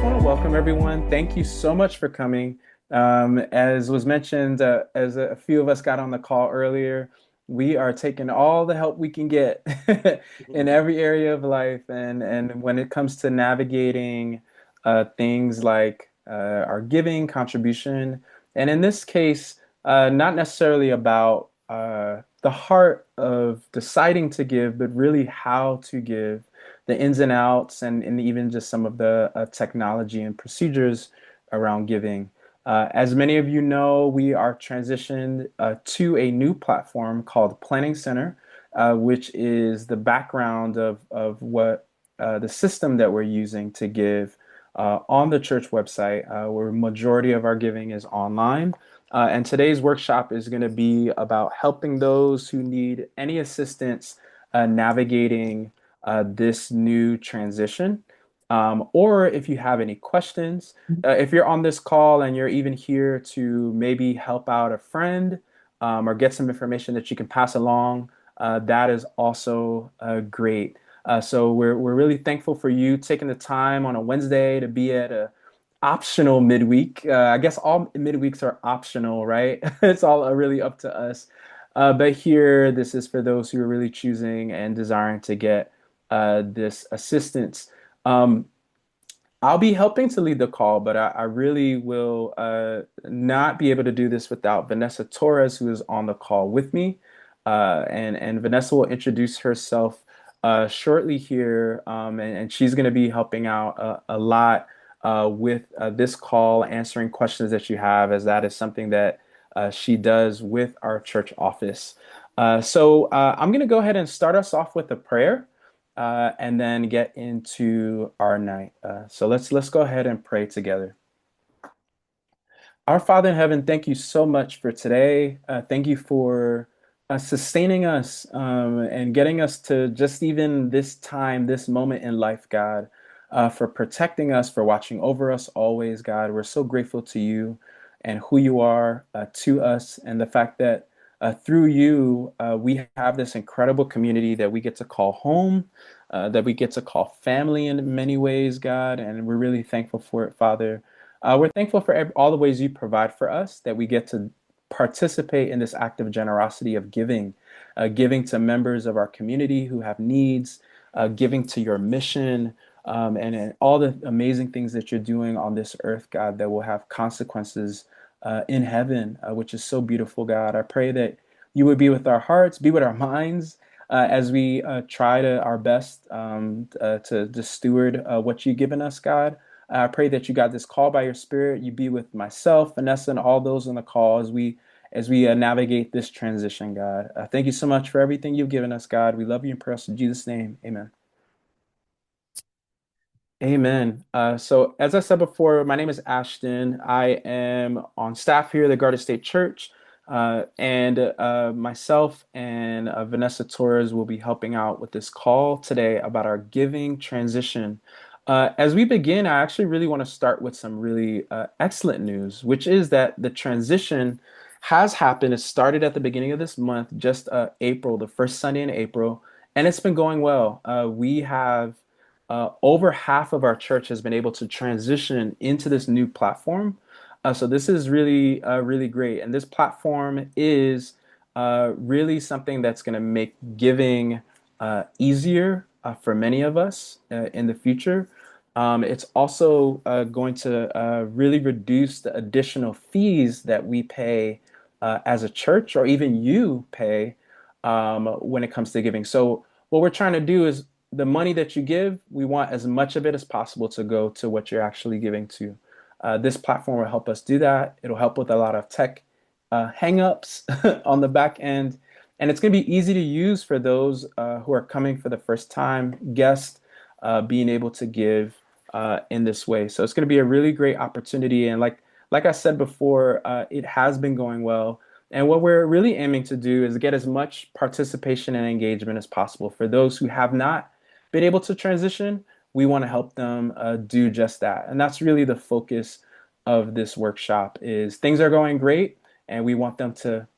just want to welcome everyone. Thank you so much for coming. As was mentioned, as a few of us got on the call earlier, we are taking all the help we can get in every area of life. And when it comes to navigating things like our giving, contribution, and in this case, not necessarily about the heart of deciding to give, but really how to give, the ins and outs, and even just some of the technology and procedures around giving. As many of you know, we are transitioned to a new platform called Planning Center, which is the background of what the system that we're using to give on the church website, where majority of our giving is online. And today's workshop is going to be about helping those who need any assistance navigating this new transition. Or if you have any questions, if you're on this call and you're even here to maybe help out a friend or get some information that you can pass along, that is also great. So we're really thankful for you taking the time on a Wednesday to be at a optional midweek. I guess all midweeks are optional, right? It's all really up to us. But here, this is for those who are really choosing and desiring to get this assistance. Um, I'll be helping to lead the call, but I really will not be able to do this without Vanessa Torres, who is on the call with me. And Vanessa will introduce herself shortly here, and she's going to be helping out a lot with this call, answering questions that you have, as that is something that she does with our church office. So I'm going to go ahead and start us off with a prayer and then get into our night. So let's go ahead and pray together. Our Father in heaven, thank you so much for today. Thank you for sustaining us and getting us to just even this time, this moment in life, God, for protecting us, for watching over us always, God. We're so grateful to you and who you are to us, and the fact that through you, we have this incredible community that we get to call home, that we get to call family in many ways, God, and we're really thankful for it, Father. We're thankful for all the ways you provide for us, that we get to participate in this act of generosity of giving, giving to members of our community who have needs, giving to your mission, and all the amazing things that you're doing on this earth, God, that will have consequences in heaven, which is so beautiful, God. I pray that you would be with our hearts, be with our minds, as we try to our best to steward what you've given us, God. I pray that you got this call by your spirit. You be with myself, Vanessa, and all those on the call as we navigate this transition, God. Thank you so much for everything you've given us, God. We love you and pray in Jesus' name. Amen. Amen. So as I said before, my name is Ashton. I am on staff here at the Garden State Church, and myself and Vanessa Torres will be helping out with this call today about our giving transition. As we begin, I actually really want to start with some really excellent news, which is that the transition has happened. It started at the beginning of this month, just April, the first Sunday in April, and it's been going well. We have over half of our church has been able to transition into this new platform. So this is really, really great. And this platform is really something that's going to make giving easier for many of us in the future. It's also going to really reduce the additional fees that we pay as a church, or even you pay when it comes to giving. So what we're trying to do is the money that you give, we want as much of it as possible to go to what you're actually giving to. This platform will help us do that. It'll help with a lot of tech hang-ups on the back end. And it's going to be easy to use for those who are coming for the first time, guests being able to give in this way. So it's going to be a really great opportunity. And like I said before, it has been going well. And what we're really aiming to do is get as much participation and engagement as possible for those who have not been able to transition. We want to help them do just that. And that's really the focus of this workshop is things are going great and we want them to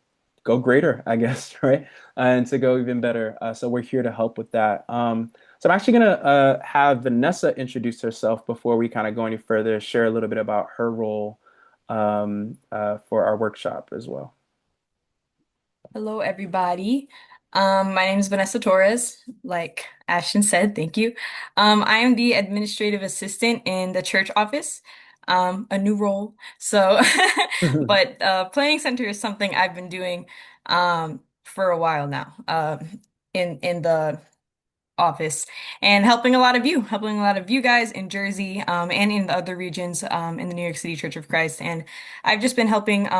go greater, I guess, right? And to go even better. So we're here to help with that. So I'm actually gonna have Vanessa introduce herself before we kind of go any further, share a little bit about her role for our workshop as well. Hello, everybody. My name is Vanessa Torres. Like Ashton said, thank you. I am the administrative assistant in the church office, a new role. So, but planning center is something I've been doing for a while now, in the office and helping a lot of you guys in Jersey, and in the other regions, in the New York City Church of Christ. And I've just been helping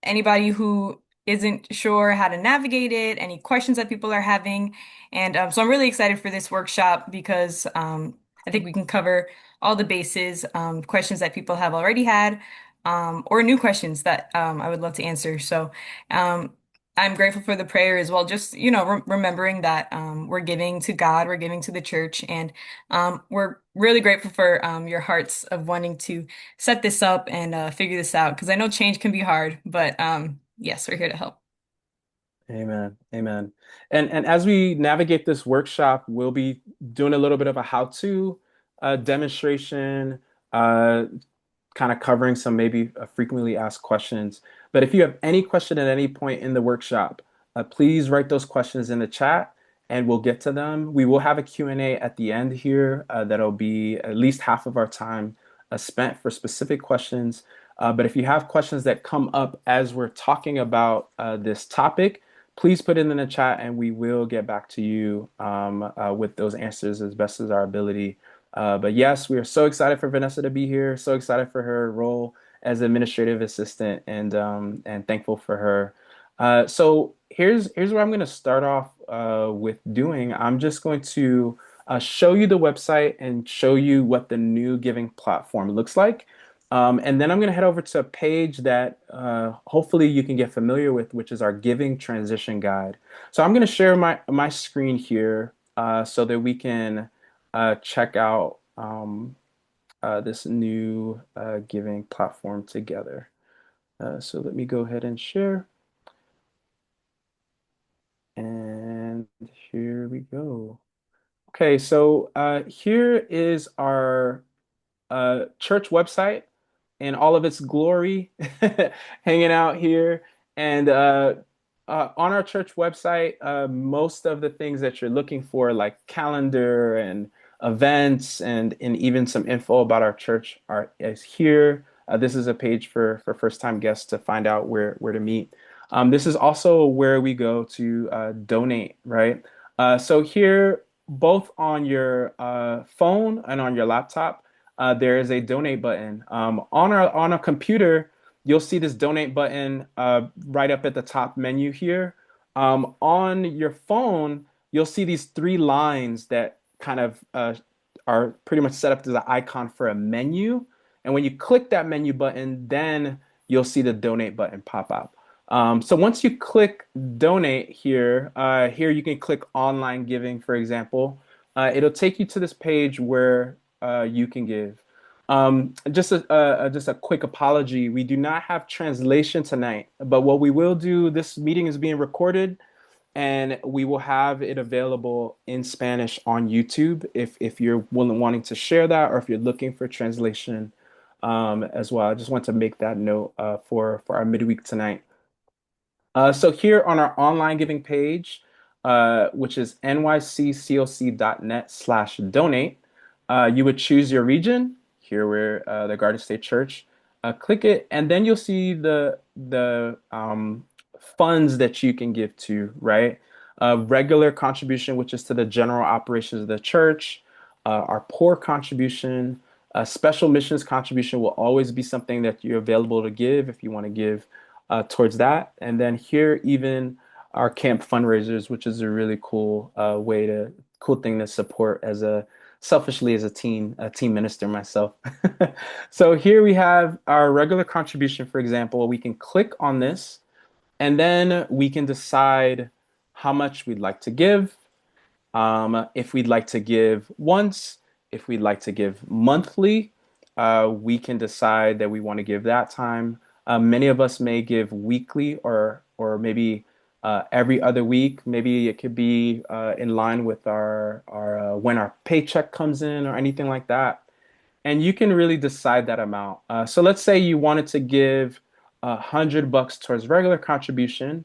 anybody who isn't sure how to navigate it, any questions that people are having. And so I'm really excited for this workshop because I think we can cover all the bases, questions that people have already had, or new questions that I would love to answer. So um, I'm grateful for the prayer as well. Just, remembering that we're giving to God, we're giving to the church, and we're really grateful for your hearts of wanting to set this up and figure this out because I know change can be hard, but yes, we're here to help. Amen. Amen. And as we navigate this workshop, we'll be doing a little bit of a how-to demonstration, uh, kind of covering some maybe frequently asked questions. But if you have any question at any point in the workshop, please write those questions in the chat and we'll get to them. We will have a Q&A at the end here that'll be at least half of our time spent for specific questions. But if you have questions that come up as we're talking about this topic, please put it in the chat and we will get back to you with those answers as best as our ability. But yes, we are so excited for Vanessa to be here. So excited for her role as administrative assistant, and thankful for her. So here's what I'm going to start off with doing. I'm just going to show you the website and show you what the new giving platform looks like. And then I'm going to head over to a page that hopefully you can get familiar with, which is our giving transition guide. So I'm going to share my screen here so that we can check out this new giving platform together. So let me go ahead and share. And here we go. Okay, so here is our church website in all of its glory, hanging out here. And on our church website, most of the things that you're looking for, like calendar and events and even some info about our church is here. This is a page for first-time guests to find out where to meet. This is also where we go to donate, right? So here, both on your phone and on your laptop, there is a donate button. On a computer, you'll see this donate button right up at the top menu here. On your phone, you'll see these three lines that kind of are pretty much set up as an icon for a menu. And when you click that menu button, then you'll see the donate button pop up. So once you click donate here, here you can click online giving, for example. It'll take you to this page where you can give. Just a quick apology. We do not have translation tonight, but what we will do, this meeting is being recorded and we will have it available in Spanish on YouTube if you're wanting to share that or if you're looking for translation as well. I just want to make that note for our midweek tonight. So here on our online giving page, which is nyccoc.net/donate, you would choose your region. Here we're the Garden State Church. Click it, and then you'll see the funds that you can give to, right? Regular contribution, which is to the general operations of the church. Our poor contribution, special missions contribution will always be something that you're available to give if you want to give towards that. And then here, even our camp fundraisers, which is a really cool cool thing to support as a selfishly as a team minister myself. So here we have our regular contribution, for example. We can click on this and then we can decide how much we'd like to give. If we'd like to give once, if we'd like to give monthly, we can decide that we want to give that time. Many of us may give weekly or maybe every other week. Maybe it could be in line with our when our paycheck comes in or anything like that. And you can really decide that amount. So let's say you wanted to give $100 towards regular contribution,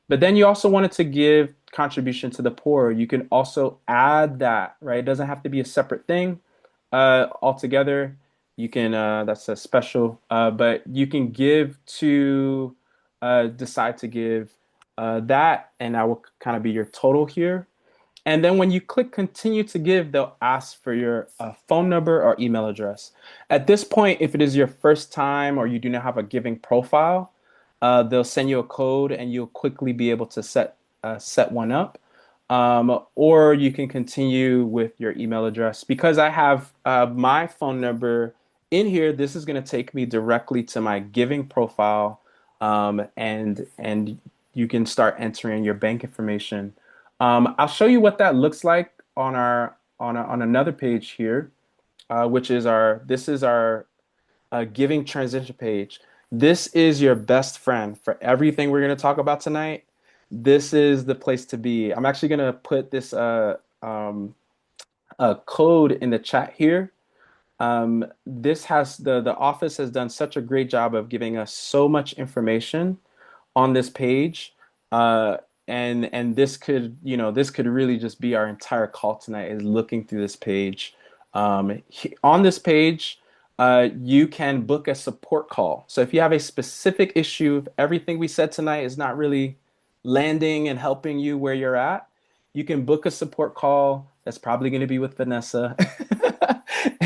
but then you also wanted to give contribution to the poor. You can also add that, right? It doesn't have to be a separate thing altogether. You can, that's a special, but you can give to, decide to give that, and that will kind of be your total here. And then when you click continue to give, they'll ask for your phone number or email address. At this point, if it is your first time or you do not have a giving profile, they'll send you a code and you'll quickly be able to set one up. Or you can continue with your email address. Because I have my phone number in here, this is going to take me directly to my giving profile, and you can start entering your bank information. I'll show you what that looks like on our on another page here, which is our this is our giving transition page. This is your best friend for everything we're going to talk about tonight. This is the place to be. I'm actually going to put this code in the chat here. This has the office has done such a great job of giving us so much information on this page. And this could, this could really just be our entire call tonight is looking through this page. On this page, you can book a support call. So if you have a specific issue, if everything we said tonight is not really landing and helping you where you're at, you can book a support call. That's probably going to be with Vanessa.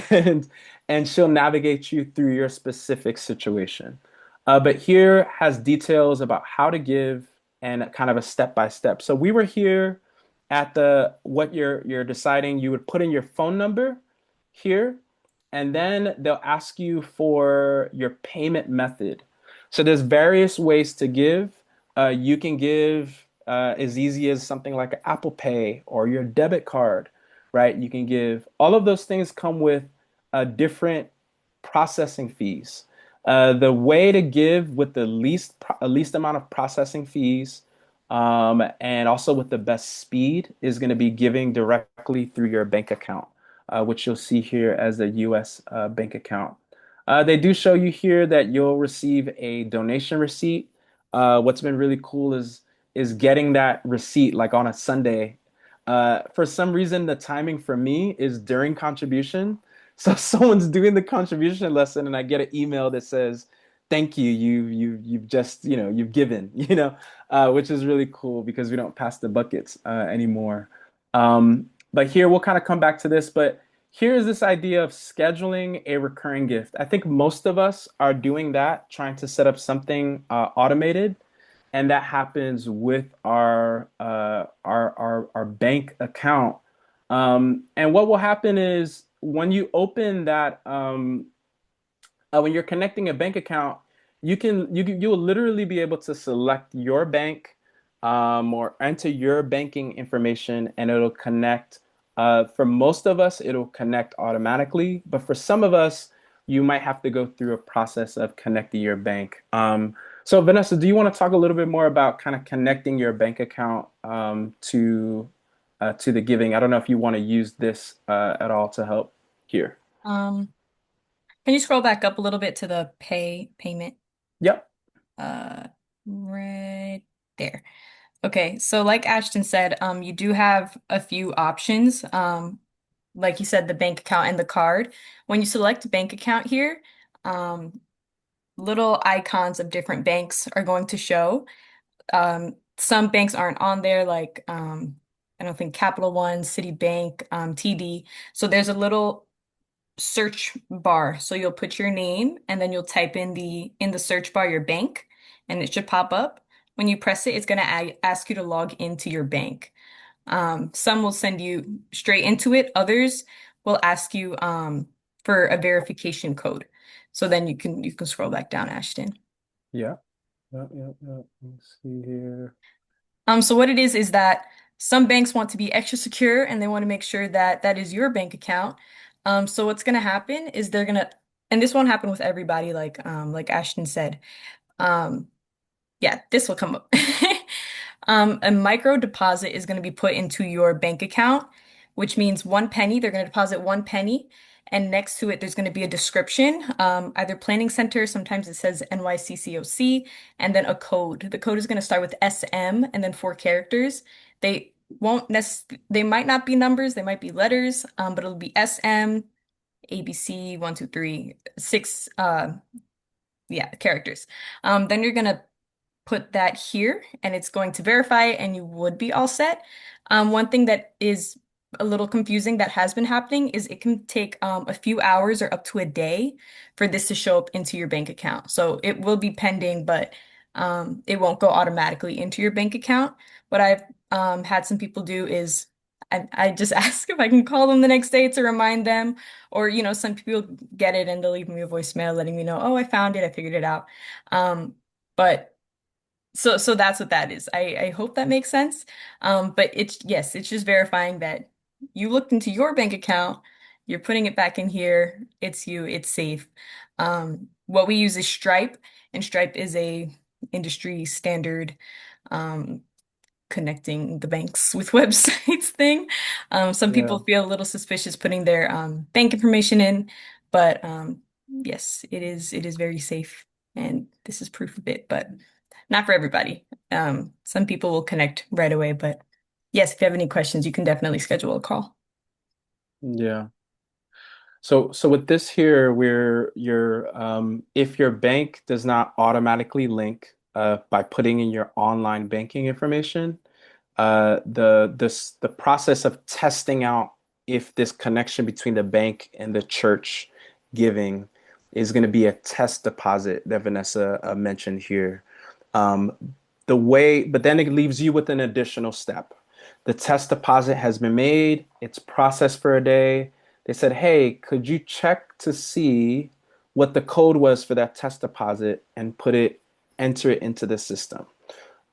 and and she'll navigate you through your specific situation. But here has details about how to give and kind of a step by step. So we were here at the what you're deciding. You would put in your phone number here, and then they'll ask you for your payment method. So there's various ways to give. You can give as easy as something like an Apple Pay or your debit card, right? You can give. All of those things come with different processing fees. The way to give with the least amount of processing fees, and also with the best speed is going to be giving directly through your bank account, which you'll see here as a U.S. Bank account. They do show you here that you'll receive a donation receipt. What's been really cool is getting that receipt like on a Sunday. For some reason, the timing for me is during contribution. So someone's doing the contribution lesson, and I get an email that says, "Thank you, you've just you've given," which is really cool because we don't pass the buckets anymore. But here we'll kind of come back to this, but here's this idea of scheduling a recurring gift. I think most of us are doing that, trying to set up something automated, and that happens with our bank account. And what will happen is when you open that, when you're connecting a bank account, you will literally be able to select your bank, or enter your banking information, and it'll connect. For most of us, it'll connect automatically, but for some of us, you might have to go through a process of connecting your bank. So Vanessa, do you want to talk a little bit more about kind of connecting your bank account to the giving? I don't know if you want to use this at all to help here. Um, can you scroll back up a little bit to the payment? Yep. Uh, right there. Okay, so like Ashton said, you do have a few options. Like you said, the bank account and the card. When you select bank account here, um, little icons of different banks are going to show. Some banks aren't on there, like I don't think Capital One, Citibank, TD. So there's a little search bar. So you'll put your name and then you'll type in the search bar your bank and it should pop up. When you press it, it's going to ask you to log into your bank. Some will send you straight into it. Others will ask you for a verification code. So then you can scroll back down, Ashton. Yeah. Yep. Yep. Yep. Let's see here. So what it is that some banks want to be extra secure and they want to make sure that that is your bank account. So what's going to happen is and this won't happen with everybody, like Ashton said. Um, yeah, this will come up. A micro deposit is going to be put into your bank account, which means 1 penny. They're going to deposit 1 penny, and next to it, there's going to be a description, either planning center. Sometimes it says NYCCOC, and then a code. The code is going to start with SM and then 4 characters. They won't they might not be numbers, they might be letters, but it'll be SM, ABC, 1, 2, 3, 6, yeah, characters. Then you're gonna put that here and it's going to verify it and you would be all set. One thing that is a little confusing that has been happening is it can take a few hours or up to a day for this to show up into your bank account. So it will be pending, but it won't go automatically into your bank account. What I've had some people do is I just ask if I can call them the next day to remind them, or some people get it and they'll leave me a voicemail letting me know, oh, I found it, I figured it out. But so that's what that is. I hope that makes sense. But it's yes, it's just verifying that you looked into your bank account, you're putting it back in here, it's you, it's safe. What we use is Stripe, and Stripe is a industry standard um, connecting the banks with websites thing. Some people Yeah. feel a little suspicious putting their bank information in, but yes, it is very safe, and this is proof of it, but not for everybody. Some people will connect right away, but yes, if you have any questions, you can definitely schedule a call. Yeah. So with this here, where if your bank does not automatically link by putting in your online banking information, the process of testing out if this connection between the bank and the church giving is going to be a test deposit that Vanessa mentioned here. Um, but then it leaves you with an additional step. The test deposit has been made, it's processed for a day. They said, hey, could you check to see what the code was for that test deposit and enter it into the system?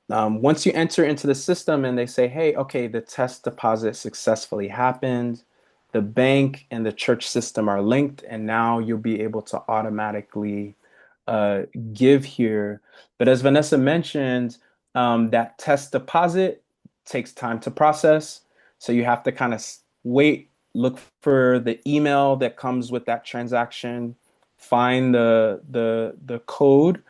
Once you enter into the system and they say, hey, okay, the test deposit successfully happened, the bank and the church system are linked, and now you'll be able to automatically uh, give here. But as Vanessa mentioned, that test deposit takes time to process. So you have to kind of wait, look for the email that comes with that transaction, find the code,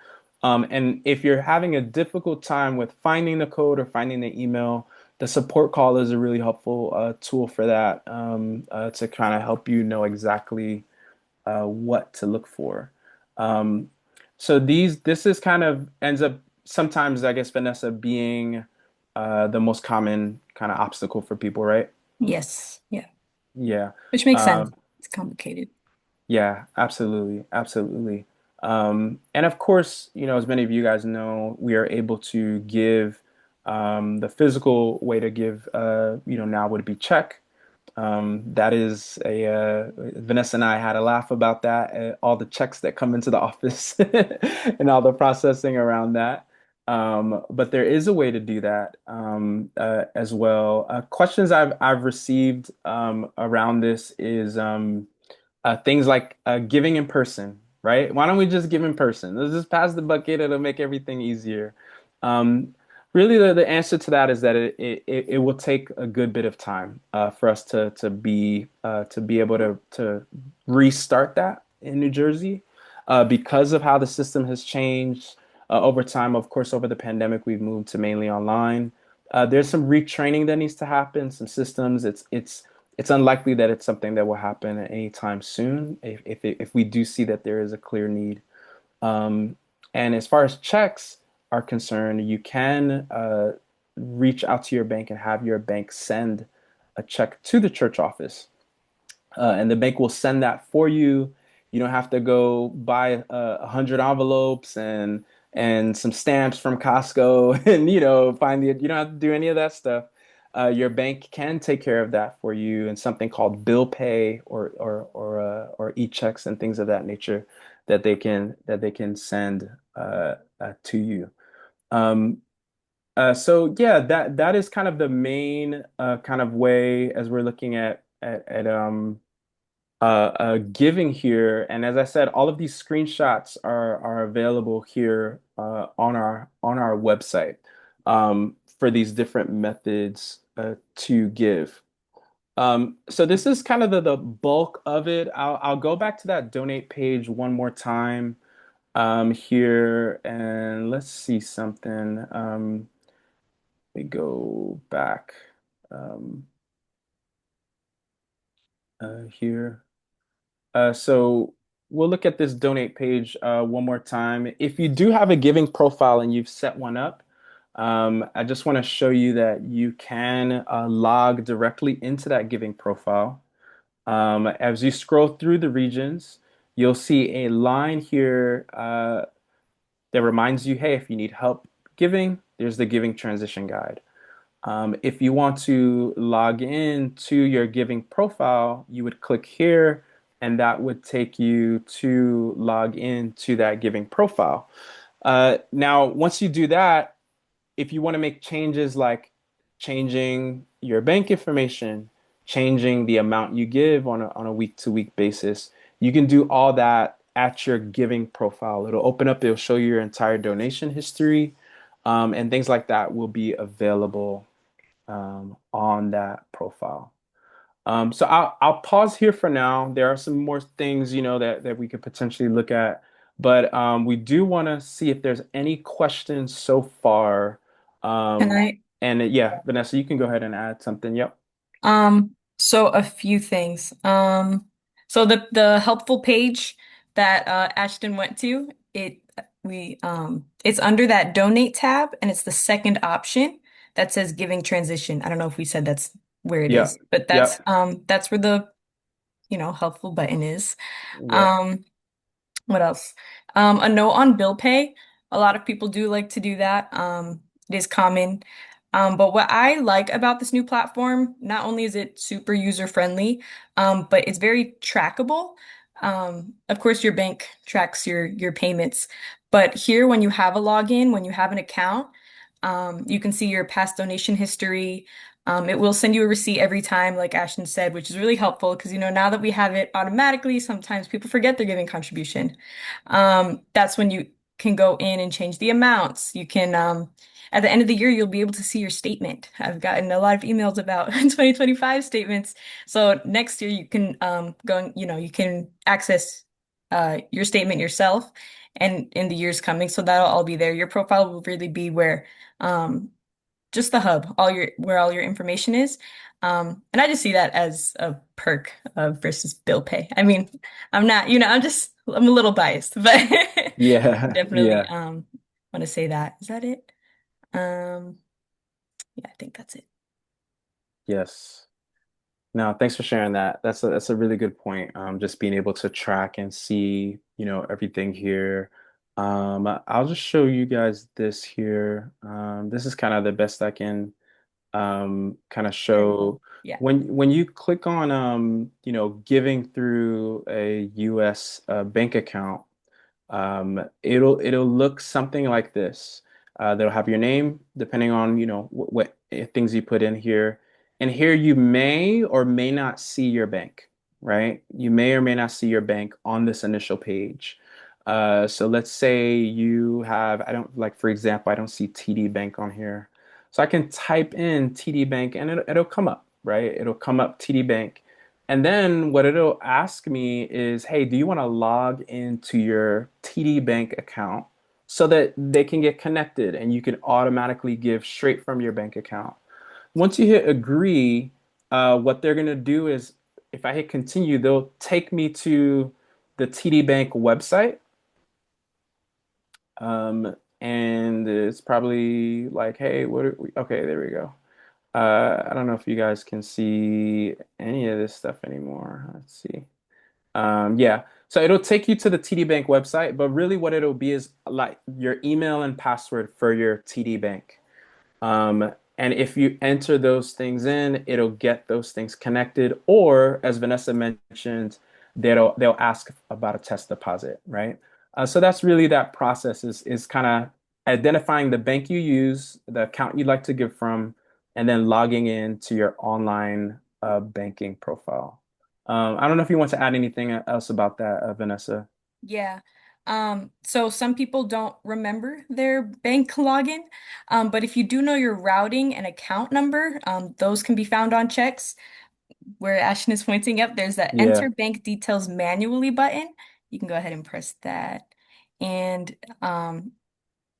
and if you're having a difficult time with finding the code or finding the email, the support call is a really helpful tool for that, to kind of help you know exactly what to look for. Um, so this is kind of ends up sometimes, I guess, Vanessa, being the most common kind of obstacle for people, right? Yes, yeah, Yeah. which makes sense. Um, It's complicated. Yeah, absolutely, absolutely. And of course, as many of you guys know, we are able to give the physical way to give, now would be check. That is Vanessa and I had a laugh about that, all the checks that come into the office and all the processing around that. But there is a way to do that as well. Questions I've received around this is things like giving in person, right? Why don't we just give in person? Let's just pass the bucket. It'll make everything easier. Um, really, the answer to that is that it will take a good bit of time for us to be able to restart that in New Jersey because of how the system has changed over time. Of course, over the pandemic, we've moved to mainly online. There's some retraining that needs to happen, some systems. It's unlikely that it's something that will happen at any time soon if we do see that there is a clear need. Um, and as far as checks are concerned, you can reach out to your bank and have your bank send a check to the church office, and the bank will send that for you. You don't have to go buy 100 envelopes and some stamps from Costco and find you don't have to do any of that stuff. Your bank can take care of that for you and something called bill pay or e-checks and things of that nature that they can send to you. Um, so yeah, that is kind of the main kind of way as we're looking at giving here. And as I said, all of these screenshots are available here on our website for these different methods to give. So this is kind of the bulk of it. I'll go back to that donate page one more time here, and let's see something. Let me go back um, here. So we'll look at this donate page one more time. If you do have a giving profile and you've set one up, I just want to show you that you can log directly into that giving profile. As you scroll through the regions, you'll see a line here that reminds you, hey, if you need help giving, there's the giving transition guide. If you want to log in to your giving profile, you would click here, and that would take you to log in to that giving profile. Now, once you do that, if you want to make changes like changing your bank information, changing the amount you give on a week-to-week basis, you can do all that at your giving profile. It'll open up, it'll show you your entire donation history, and things like that will be available on that profile. So I'll pause here for now. There are some more things, that we could potentially look at, but we do want to see if there's any questions so far. Can Um, I? and yeah, Vanessa, you can go ahead and add something. Yep. So a few things. So the helpful page that Ashton went to, it's under that donate tab, and it's the second option that says giving transition. I don't know if we said that's where it is, Yep. but Yep. that's where the helpful button is. Yep. Um, what else? A note on bill pay. A lot of people do like to do that. It is common. But what I like about this new platform, not only is it super user friendly, but it's very trackable. Of course, your bank tracks your payments, but here, when you have a login, when you have an account, you can see your past donation history. It will send you a receipt every time, like Ashton said, which is really helpful because now that we have it automatically, sometimes people forget their giving contribution. That's when you can go in and change the amounts. You can at the end of the year, you'll be able to see your statement. I've gotten a lot of emails about 2025 statements. So next year you can go and, you can access your statement yourself and in the years coming. So that'll all be there. Your profile will really be where um, just the hub, where all your information is. And I just see that as a perk versus bill pay. I mean, I'm not, I'm a little biased, but Yeah. definitely Yeah. want to say that. Is that it? Um, yeah, I think that's it. Yes. No, thanks for sharing that. That's a really good point. Just being able to track and see, everything here. I'll just show you guys this here. This is kind of the best I can kind of There we go. show Yeah. when you click on giving through a US bank account. It'll look something like this. That'll have your name, depending on what things you put in here. And here you may or may not see your bank, right? You may or may not see your bank on this initial page. So let's say you have, I don't like, for example, I don't see TD Bank on here. So I can type in TD Bank and it'll come up, right? It'll come up TD Bank. And then what it'll ask me is, hey, do you want to log into your TD Bank account so that they can get connected and you can automatically give straight from your bank account? Once you hit agree, what they're going to do is if I hit continue, they'll take me to the TD Bank website. And it's probably like, hey, what are we? Okay, there we go. I don't know if you guys can see any of this stuff anymore. Let's see. Yeah, so it'll take you to the TD Bank website, but really what it'll be is like your email and password for your TD Bank. And if you enter those things in, it'll get those things connected, or as Vanessa mentioned, they'll ask about a test deposit, right? So that's really that process is kind of identifying the bank you use, the account you'd like to give from, and then logging in to your online banking profile. I don't know if you want to add anything else about that, Vanessa. Yeah. So some people don't remember their bank login, but if you do know your routing and account number, those can be found on checks. Where Ashton is pointing up, there's that Yeah, enter bank details manually button. You can go ahead and press that. And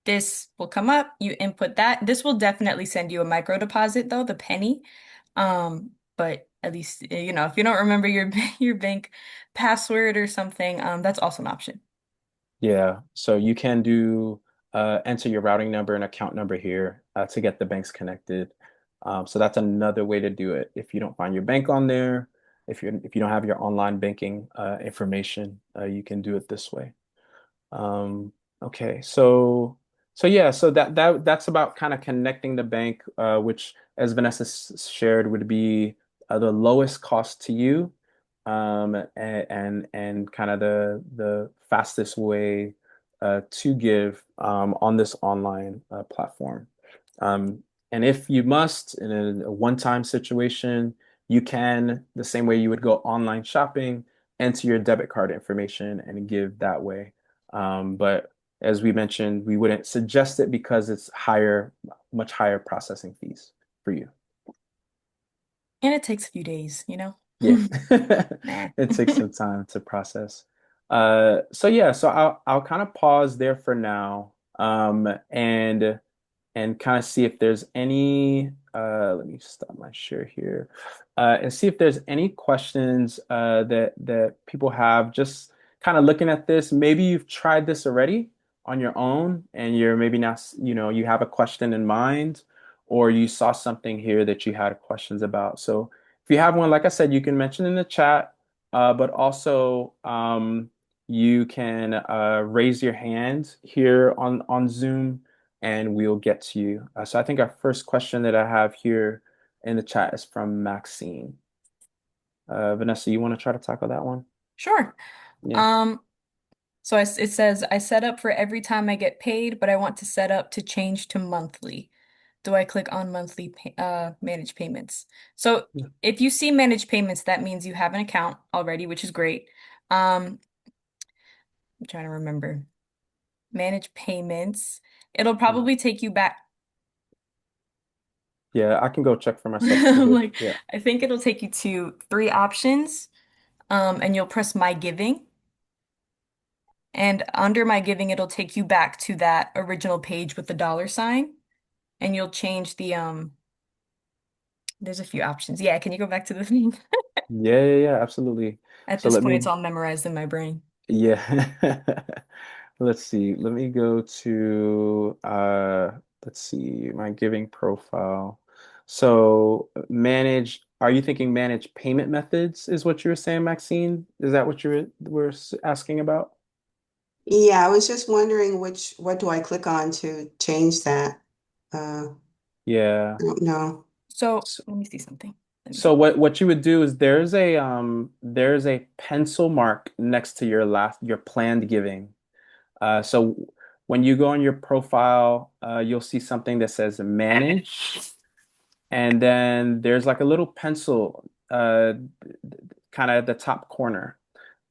this will come up. You input that. This will definitely send you a micro deposit though, the penny. But at least if you don't remember your your bank password or something, that's also an option. yeah. So you can do enter your routing number and account number here to get the banks connected. So that's another way to do it. If you don't find your bank on there, if you don't have your online banking information, you can do it this way. Um, okay, so yeah, so that's about kind of connecting the bank, which, as Vanessa shared, would be the lowest cost to you, and kind of the fastest way to give on this online platform. Um, and if you must, in a one-time situation, you can, the same way you would go online shopping, enter your debit card information and give that way. But as we mentioned, we wouldn't suggest it because it's higher, much higher processing fees for you. And it takes a few days, you know? Yeah, Nah. it takes some time to process. So yeah, so I'll kind of pause there for now, and kind of see if there's any. Let me stop my share here, and see if there's any questions that people have. Just kind of looking at this. Maybe you've tried this already on your own, and you're maybe not. You have a question in mind, or you saw something here that you had questions about. So if you have one, like I said, you can mention in the chat, but also you can raise your hand here on Zoom and we'll get to you. So I think our first question that I have here in the chat is from Maxine. Vanessa, you want to try to tackle that one? Sure. Yeah. Um, so it says, I set up for every time I get paid, but I want to set up to change to monthly. Do I click on manage payments? So if you see manage payments, that means you have an account already, which is great. I'm trying to remember. Manage payments. It'll Yeah. probably take you back. Yeah, I can go check for myself too, but Like, yeah. I think it'll take you to three options. And you'll press My Giving. And under My Giving, it'll take you back to that original page with the dollar sign. And you'll change there's a few options. Yeah, can you go back to the thing? Yeah, yeah, yeah, absolutely. At So this let point, it's me, all memorized in my brain. yeah. Let's see. Let me go to let's see, my giving profile. So manage, are you thinking manage payment methods is what you were saying, Maxine? Is that what were asking about? Yeah, I was just wondering what do I click on to change that? Yeah. I don't know. So So, let me see something. Let me so see. what you would do is there's a pencil mark next to your planned giving. So when you go on your profile, you'll see something that says manage. And then there's like a little pencil kind of at the top corner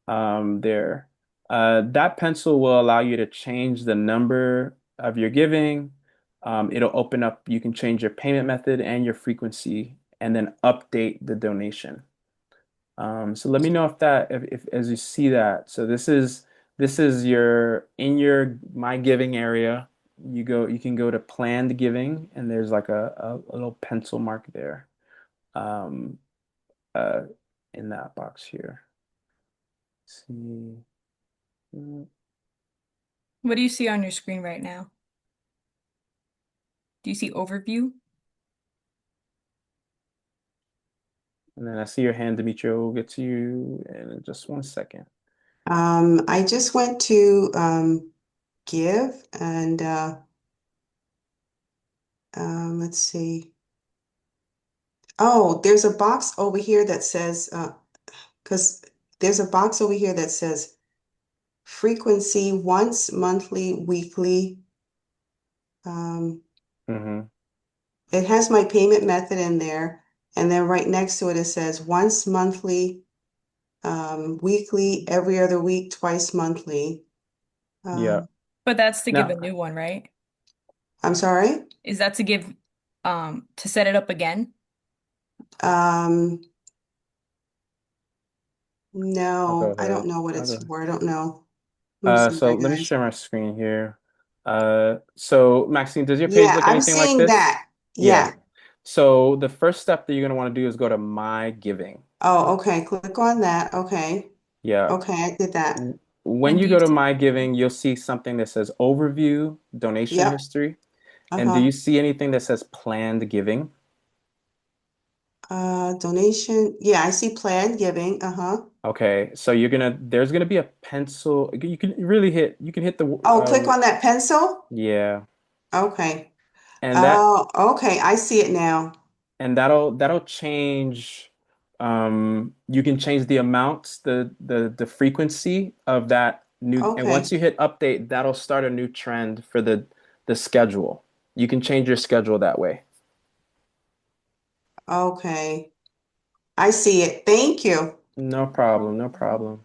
there. That pencil will allow you to change the number of your giving. It'll open up, you can change your payment method and your frequency, and then update the donation. So let me know if as you see that. So this is your in your my giving area. You can go to planned giving, and there's like a little pencil mark there, um, uh, in that box here. Let's see. And What do you see on your screen right now? Do you see overview? then I see your hand, Demetria. We'll get to you in just 1 second. I just went to give and let's see. Oh, there's a box over here that says because there's a box over here that says frequency once, monthly, weekly. Um, Hmm. it has my payment method in there, and then right next to it, it says once monthly. weekly, every other week, twice monthly. Yeah. But that's to give a Now, new one, right? I'm sorry. Is that to give to set it up again? Um, I'll go no, I don't ahead. know what I'll go it's ahead. for. I don't know. I'm So sorry, let me guys. share my screen here. So Maxine, does your page Yeah, look I'm anything like seeing this? that. Yeah. Yeah. So the first step that you're going to want to do is go to My Giving. Oh, okay. Click on that. Okay. Yeah. Okay, I did that. When And you do go you to see? My Giving, you'll see something that says Overview, Donation Yep. History. And do Uh-huh. you see anything that says Planned Giving? Donation. Yeah, I see planned giving. Uh-huh. Okay, so there's gonna be a pencil. You can really hit, you can hit the, Oh, click on that pencil. yeah, Okay. and that, Oh, okay. I see it now. and that'll change. You can change the amounts, the frequency of that new, and once Okay. you hit update, that'll start a new trend for the schedule. You can change your schedule that way. Okay. I see it. Thank you. No problem, no problem.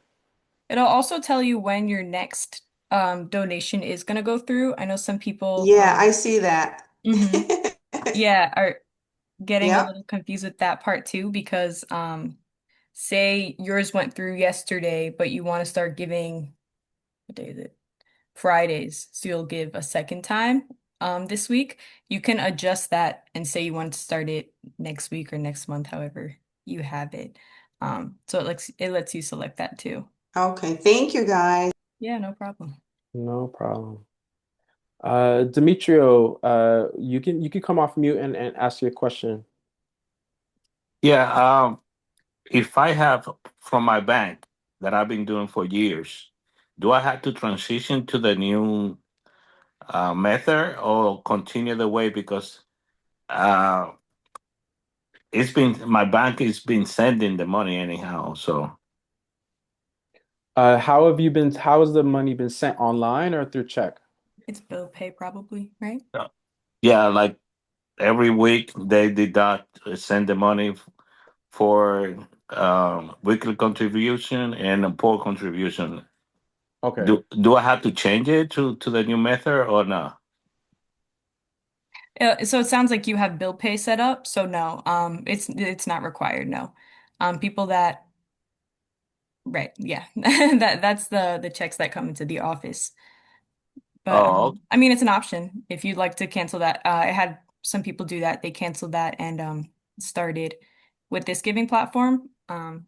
It'll also tell you when your next donation is gonna go through. I know some people Yeah, I see that. mhm, yeah, are getting a Yep. little confused with that part too because say yours went through yesterday, but you want to start giving, what day is it? Fridays. So you'll give a second time this week. You can adjust that and say you want to start it next week or next month, however you have it. So it lets you select that too. Okay. Thank you, guys. Yeah, no problem. No problem. Demetrio, you can come off mute and ask your question. Yeah, if I have from my bank that I've been doing for years, do I have to transition to the new method or continue the way because uh, it's been my bank has been sending the money anyhow. So How has the money been sent online or through check? It's bill pay probably, right? yeah, like every week they deduct send the money for weekly contribution and a poor contribution. Okay. Do I have to change it to the new method or not? So it sounds like you have bill pay set up. So no, it's not required, no. People that right, yeah. That's the checks that come into the office. But Oh, I mean, it's an option if you'd like to cancel that. I had some people do that. They canceled that and started with this giving platform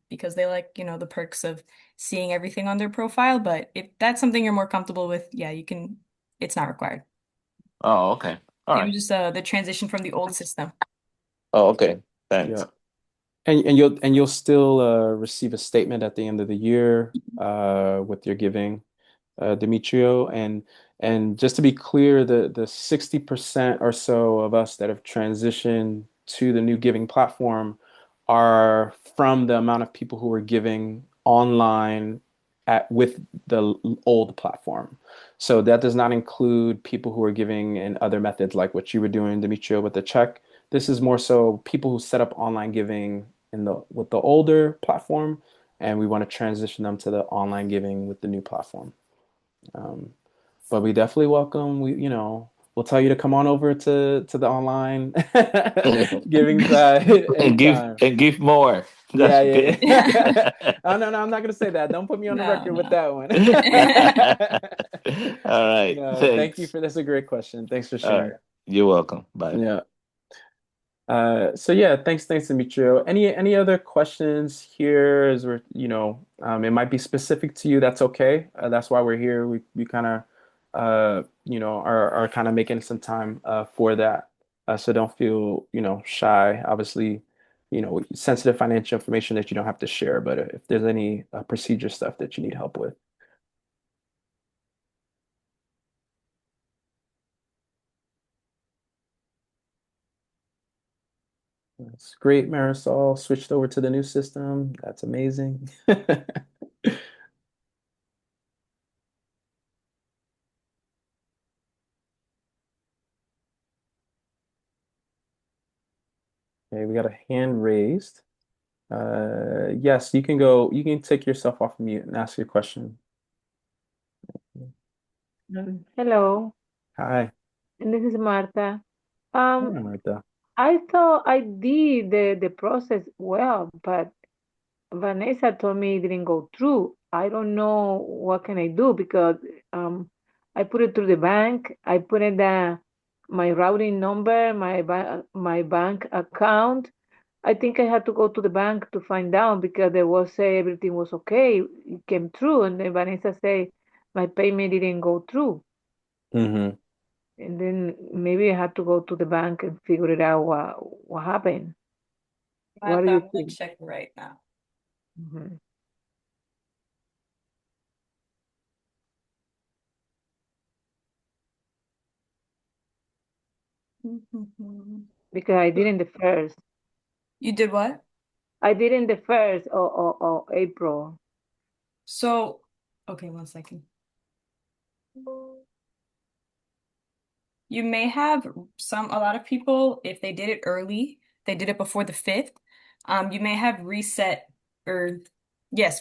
because they like, the perks of seeing everything on their profile. But if that's something you're more comfortable with, yeah, you can. It's not required. oh, okay. All It right. was just the transition from the old system. Oh, okay. Yeah. Thanks. And you'll still receive a statement at the end of the year with your giving, Demetrio. And just to be clear, the 60% or so of us that have transitioned to the new giving platform are from the amount of people who were giving online with the old platform. So that does not include people who are giving in other methods like what you were doing, Demetrio, with the check. This is more so people who set up online giving in the with the older platform, and we want to transition them to the online giving with the new platform. Um, but we definitely welcome. We'll tell you to come on over to the online giving side and give anytime. and give more. Yeah, That's yeah, good. yeah. Oh no, no, I'm not gonna say that. Don't put me on the No, record with no. that one. All right. No, thank you Thanks. for that's a great question. Thanks for All right. sharing. You're welcome. Bye. Yeah. So yeah, thanks, Demetrio. Any other questions here? As we're, it might be specific to you. That's okay. That's why we're here. We kind of, are kind of making some time for that. So don't feel, shy. Obviously, sensitive financial information that you don't have to share. But if there's any procedure stuff that you need help with, that's great, Marisol. Switched over to the new system. That's amazing. Okay, we got a hand raised. Yes, you can go. You can take yourself off mute and ask your question. Hello, Hi. and this is Martha. Hi, Um, Martha. I thought I did the process well, but Vanessa told me it didn't go through. I don't know what can I do because I put it through the bank. I put in my routing number, my bank account. I think I had to go to the bank to find out because they was say everything was okay. It came through, and then Vanessa say my payment didn't go through. Hmm. And then maybe I had to go to the bank and figure it out what happened. What do Martha, you I'm gonna think? check right now. Mhm. Because I did in the first. You did what? I did in the first or April. So, okay, one second. You may have a lot of people, if they did it early, they did it before the 5th, you may have or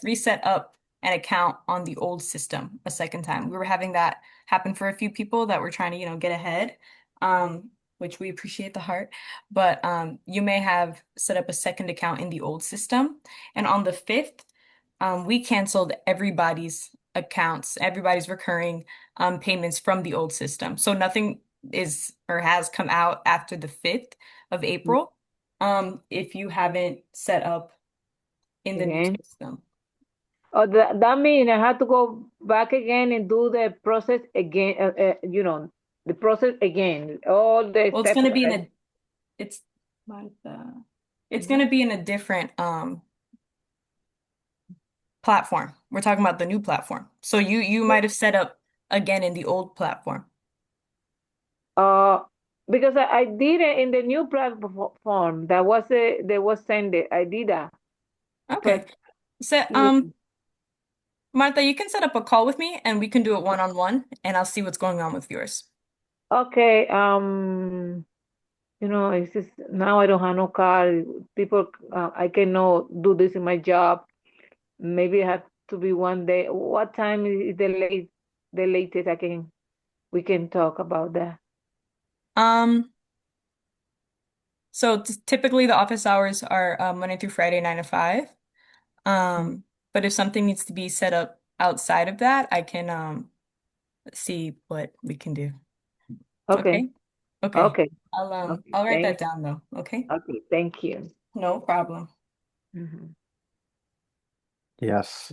reset up an account on the old system a second time. We were having that happen for a few people that were trying to, get ahead, which we appreciate the heart. But you may have set up a second account in the old system. And on the 5th, we canceled everybody's accounts, everybody's recurring payments from the old system. So nothing is or has come out after the 5th of April, if you haven't set up in the new Again. system. Oh, that means I had to go back again and do the process again, the process again, all the Well, steps that I. it's Martha. It's Mhm. gonna be in a different platform. We're talking about the new platform. So you might have set up again in the old platform. Uh, because I did it in the new platform that was sent it. I did that, Okay. but So yeah. Martha, you can set up a call with me and we can do it one-on-one and I'll see what's going on with yours. Okay. It's just now I don't have no car. People, I cannot do this in my job. Maybe it have to be one day. What time is the latest we can talk about that? Um, so typically the office hours are Monday through Friday, 9 to 5. But if something needs to be set up outside of that, I can see what we can do. Okay. Okay? Okay. Okay. Okay. I'll write that Thank. down though. Okay? Okay. Thank you. No problem. Mhm. Yes.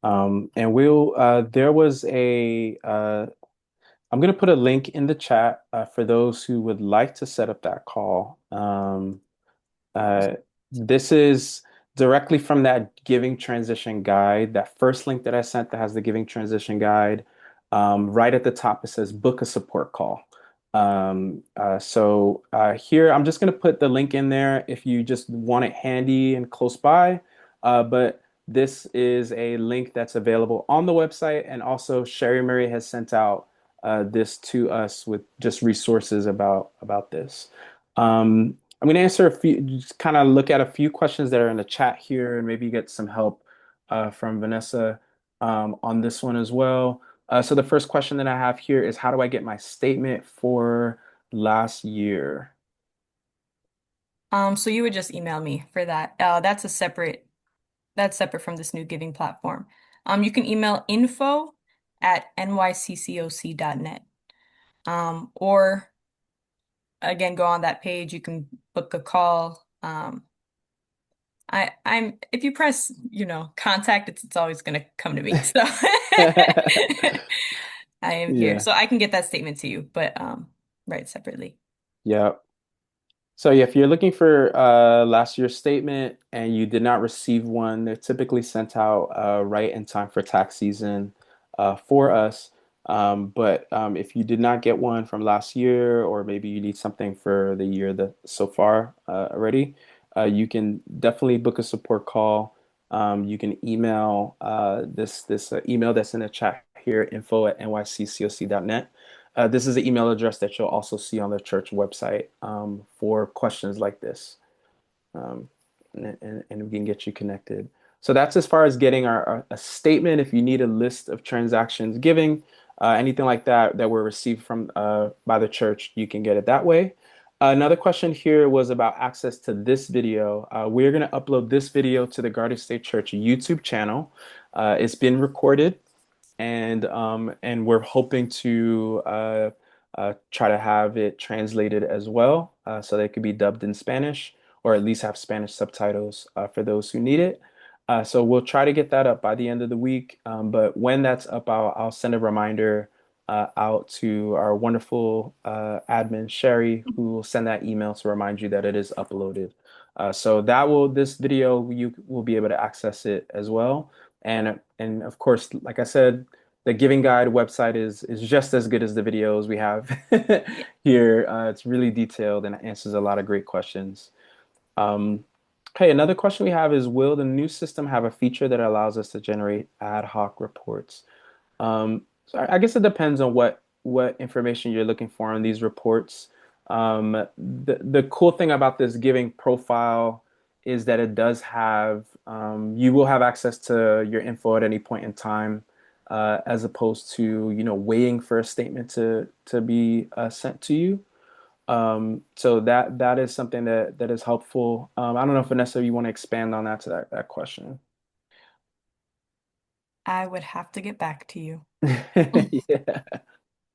And there was I'm going to put a link in the chat for those who would like to set up that call. Uh, this is directly from that giving transition guide, that first link that I sent that has the giving transition guide. Right at the top, it says book a support call. Here, I'm just going to put the link in there if you just want it handy and close by. But this is a link that's available on the website. And also, Sherry Murray has sent out this to us with just resources about this. I'm going to answer a few, just kind of look at a few questions that are in the chat here and maybe get some help from Vanessa on this one as well. So the first question that I have here is how do I get my statement for last year? So you would just email me for that. That's separate from this new giving platform. You can email info@nyccoc.net. Or again, go on that page, you can book a call. I'm if you press, contact, it's always gonna come to me. So I am here. Yeah. So I can get that statement to you, but write separately. Yeah. So yeah, if you're looking for last year's statement and you did not receive one, they're typically sent out right in time for tax season for us. But if you did not get one from last year, or maybe you need something for the year that so far already, you can definitely book a support call. You can email this email that's in the chat here, info@nyccoc.net. This is the email address that you'll also see on the church website for questions like this. Um, and we can get you connected. So that's as far as getting a statement. If you need a list of transactions giving, anything like that that were received from by the church, you can get it that way. Another question here was about access to this video. We're going to upload this video to the Garden State Church YouTube channel. It's been recorded, and we're hoping to try to have it translated as well, so they could be dubbed in Spanish or at least have Spanish subtitles for those who need it. So we'll try to get that up by the end of the week. But when that's up, I'll send a reminder out to our wonderful admin Sherry, who will send that email to remind you that it is uploaded. So this video, you will be able to access it as well. And of course, like I said, the Giving Guide website is just as good as the videos we have Yeah. here. It's really detailed and answers a lot of great questions. Um, okay, another question we have is, will the new system have a feature that allows us to generate ad hoc reports? So I guess it depends on what information you're looking for on these reports. The cool thing about this giving profile is that it does have you will have access to your info at any point in time, as opposed to waiting for a statement to be sent to you. So that is something that is helpful. I don't know if Vanessa, you want to expand on that to that question. I would have to get back to you. Yeah.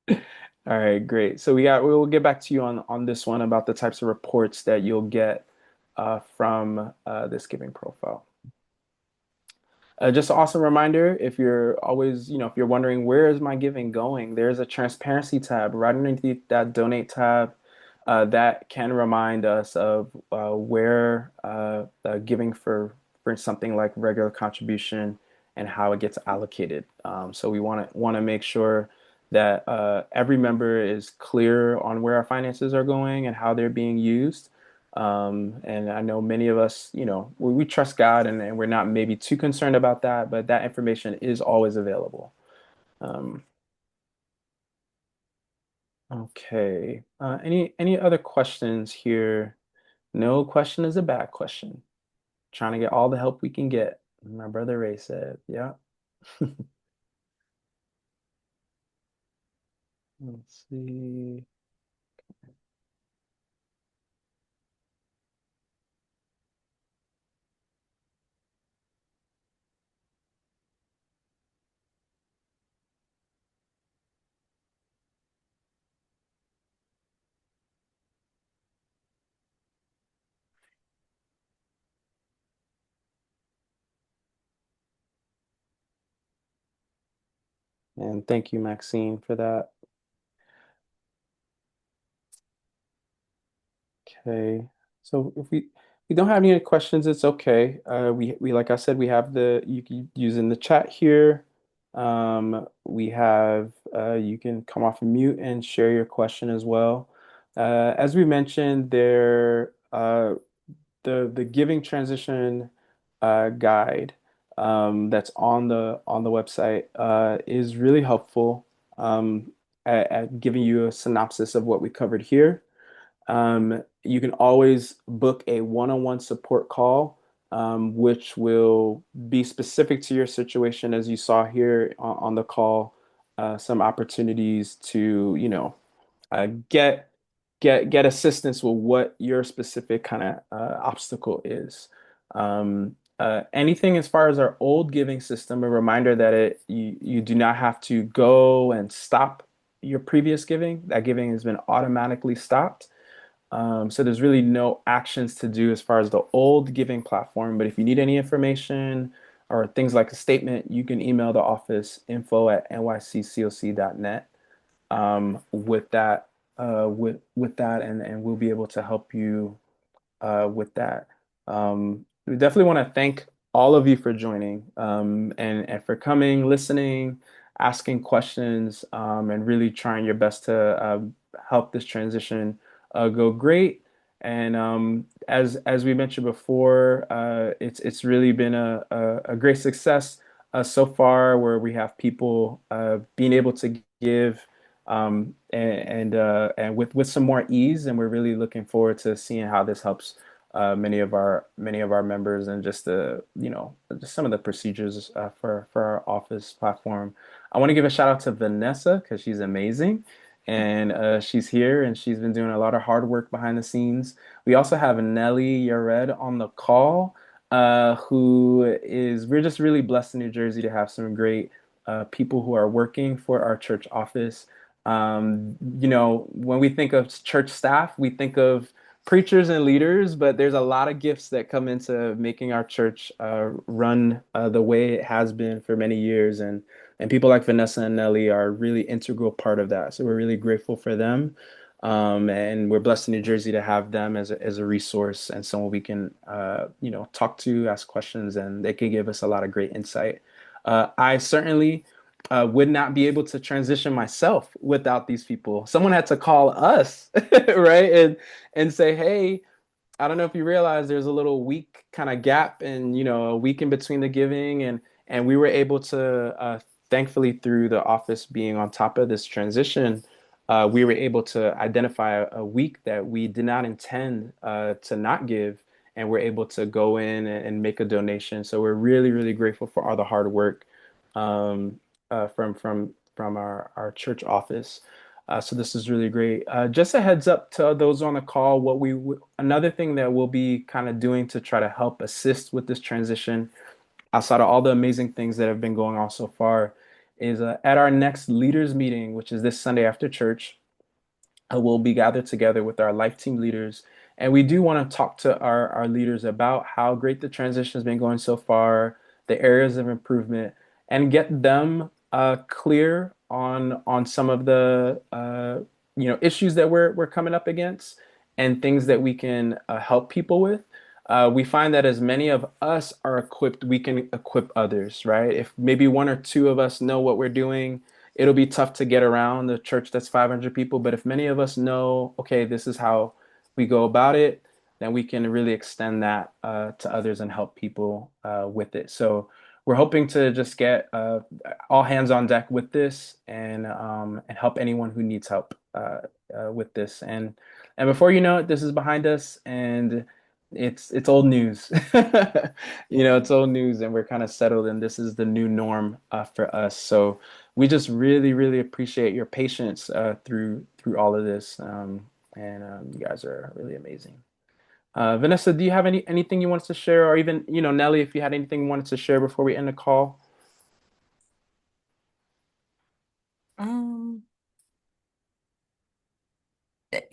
All right, great. So we'll get back to you on this one about the types of reports that you'll get from this giving profile. Just an awesome reminder, if you're always, if you're wondering where is my giving going, there's a transparency tab right underneath that donate tab that can remind us of where giving for something like regular contribution and how it gets allocated. So we want to make sure that every member is clear on where our finances are going and how they're being used. And I know many of us, we trust God, and we're not maybe too concerned about that, but that information is always available. Um, okay. Any other questions here? No question is a bad question. Trying to get all the help we can get. My brother Ray said, yeah. Let's see. And thank you, Maxine, for that. Okay, so if we don't have any questions, it's okay. We like I said, we have you can use in the chat here. We have you can come off of mute and share your question as well. As we mentioned, the giving transition guide that's on the website is really helpful at giving you a synopsis of what we covered here. You can always book a one-on-one support call, which will be specific to your situation, as you saw here on the call. Some opportunities to, get get assistance with what your specific kind of obstacle is. Anything as far as our old giving system, a reminder that you do not have to go and stop your previous giving. That giving has been automatically stopped. So there's really no actions to do as far as the old giving platform. But if you need any information or things like a statement, you can email the office info@nyccoc.net with that with that, and we'll be able to help you with that. We definitely want to thank all of you for joining, and for coming, listening, asking questions, and really trying your best to help this transition go great. And as we mentioned before, it's really been a great success so far, where we have people being able to give and with some more ease, and we're really looking forward to seeing how this helps many of our members, and just just some of the procedures for our office platform. I want to give a shout out to Vanessa because she's amazing, and she's here and she's been doing a lot of hard work behind the scenes. We also have Nelly Yared on the call, we're just really blessed in New Jersey to have some great people who are working for our church office. When we think of church staff, we think of preachers and leaders, but there's a lot of gifts that come into making our church run the way it has been for many years, and people like Vanessa and Nelly are a really integral part of that. So we're really grateful for them, and we're blessed in New Jersey to have them as a resource and someone we can talk to, ask questions, and they can give us a lot of great insight. I certainly would not be able to transition myself without these people. Someone had to call us, right? And say, hey, I don't know if you realize there's a little week kind of gap and a week in between the giving, and we were able to thankfully, through the office being on top of this transition, we were able to identify a week that we did not intend to not give, and we're able to go in and make a donation. So we're really, really grateful for all the hard work um, from our church office. So this is really great. Just a heads up to those on the call, another thing that we'll be kind of doing to try to help assist with this transition, outside of all the amazing things that have been going on so far, is at our next leaders meeting, which is this Sunday after church. We'll be gathered together with our life team leaders, and we do want to talk to our leaders about how great the transition has been going so far, the areas of improvement, and get them clear on some of the issues that we're coming up against, and things that we can help people with. We find that as many of us are equipped, we can equip others, right? If maybe one or two of us know what we're doing, it'll be tough to get around the church that's 500 people. But if many of us know, okay, this is how we go about it, then we can really extend that to others and help people with it. So we're hoping to just get all hands on deck with this, and help anyone who needs help with this. And before you know it, this is behind us, and it's old news. It's old news, and we're kind of settled, and this is the new norm for us. So we just really, really appreciate your patience through all of this, and you guys are really amazing. Vanessa, do you have anything you wanted to share, or even Nelly, if you had anything you wanted to share before we end the call?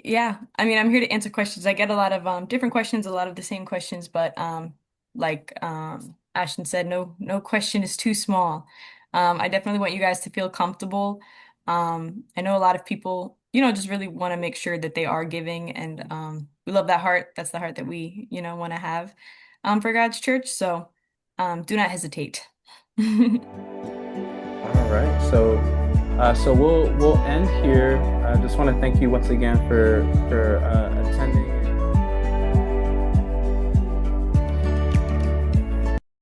Yeah, I mean, I'm here to answer questions. I get a lot of different questions, a lot of the same questions, but like Ashton said, no question is too small. I definitely want you guys to feel comfortable. I know a lot of people, just really want to make sure that they are giving, and we love that heart. That's the heart that we, want to have for God's church. So do not hesitate. All right, so we'll end here. I just want to thank you once again for attending.